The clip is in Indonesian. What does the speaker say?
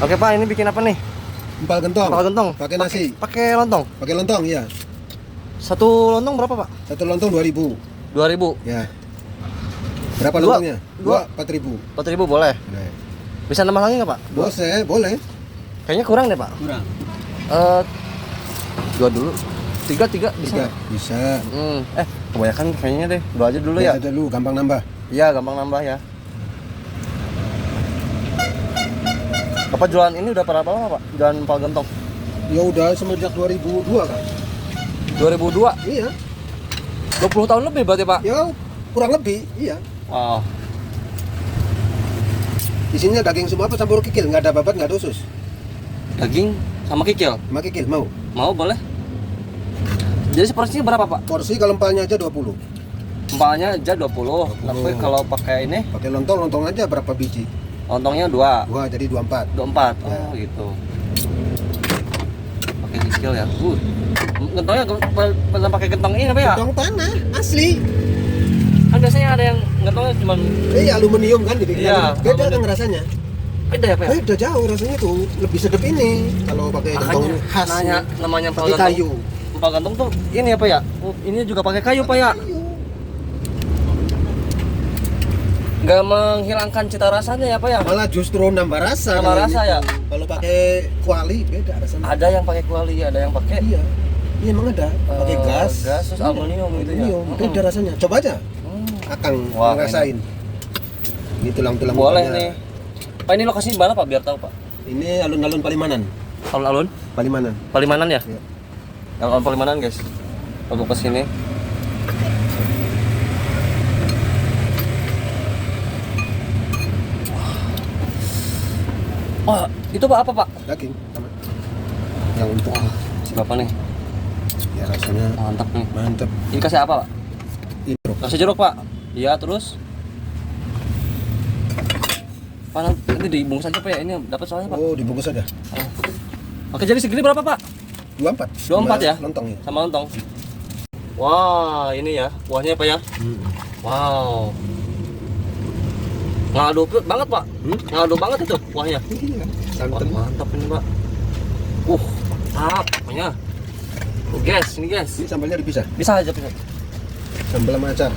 Oke Pak, ini bikin apa nih? Empal gentong. Empal gentong. Pakai nasi. Pakai lontong. Pakai lontong, iya. Satu lontong berapa Pak? Satu lontong 2.000. 2.000. Ya. Berapa Dua. lontongnya? Dua. 4.000. 4.000 boleh. Nah. Bisa nambah lagi nggak Pak? Boleh. Kayaknya kurang deh Pak. Kurang. Dua dulu. Tiga bisa. Tiga. Bisa. Kebanyakan kayaknya deh. Dua aja dulu ya. Aja dulu, gampang nambah. Iya, gampang nambah ya. Bapak jualan ini udah berapa lama Pak? Jualan empal gentong? Ya udah semenjak 2002 kan. 2002? Iya. 20 tahun lebih berarti Pak? Ya kurang lebih, iya. Wow. Isinya daging semua apa campur kikil, nggak ada babat, nggak ada usus. Daging sama kikil? Sama kikil, mau? Mau boleh? Jadi seporsinya berapa Pak? Porsi kalau empalnya aja 20. Empalnya aja 20. Tapi kalau pakai ini, Pakai lontong aja berapa biji? lontongnya 2. Wah, jadi 24. 24. Ya. Oh gitu. Pakai kikil ya. Gentongnya bukan pakai gentong ini apa ya? Gentong tanah, asli. Kan biasanya ada yang gentongnya cuma Aluminium kan dibikin. Iya, Beda kan rasanya. beda ya Pak ya? Beda jauh rasanya tuh. Lebih sedap ini kalau pakai gentong Makanya khas. namanya empal pakai gentong. kayu. Empal gentong tuh ini apa ya? Ini juga pakai kayu Pak ya? Kayu. Nggak menghilangkan cita rasanya ya Pak ya? Malah justru nambah rasa. Nambah kalau rasa ini. ya? Kalau pakai kuali beda rasanya. Ada yang pakai kuali, ada yang pakai Iya. Iya emang ada. Pakai gas. gas terus aluminium gitu ya. Aluminium. Beda rasanya. Coba aja. Akang Wah, ngerasain. Ini tulang-tulang Boleh bukanya. nih. Pak ini lokasinya mana Pak biar tahu Pak? Ini alun-alun Palimanan. Alun-alun? Palimanan. Palimanan ya? Iya. Alun-alun Palimanan guys. Untuk ke sini. Oh, itu Pak apa Pak? Daging sama. Yang empuk. Si Bapak nih, Ya rasanya mantap nih. mantap. Ini kasih apa Pak? Intro. Kasih jeruk Pak? Iya terus? Pak nanti dibungkus aja Pak ya, ini dapat soalnya Pak. Oh, dibungkus aja. Oke jadi segini berapa Pak? 24. 24 ya? Lontongnya. Sama lontong. Wah ini ya, kuahnya Pak ya? Wow. Ngadu banget Pak. Ngadu banget itu kuahnya. Iya. Wah, Santan. mantap ini Pak. Mantap kuahnya. Guys, ini guys. Ini sambalnya dipisah. Bisa aja bisa. Sambal sama acar.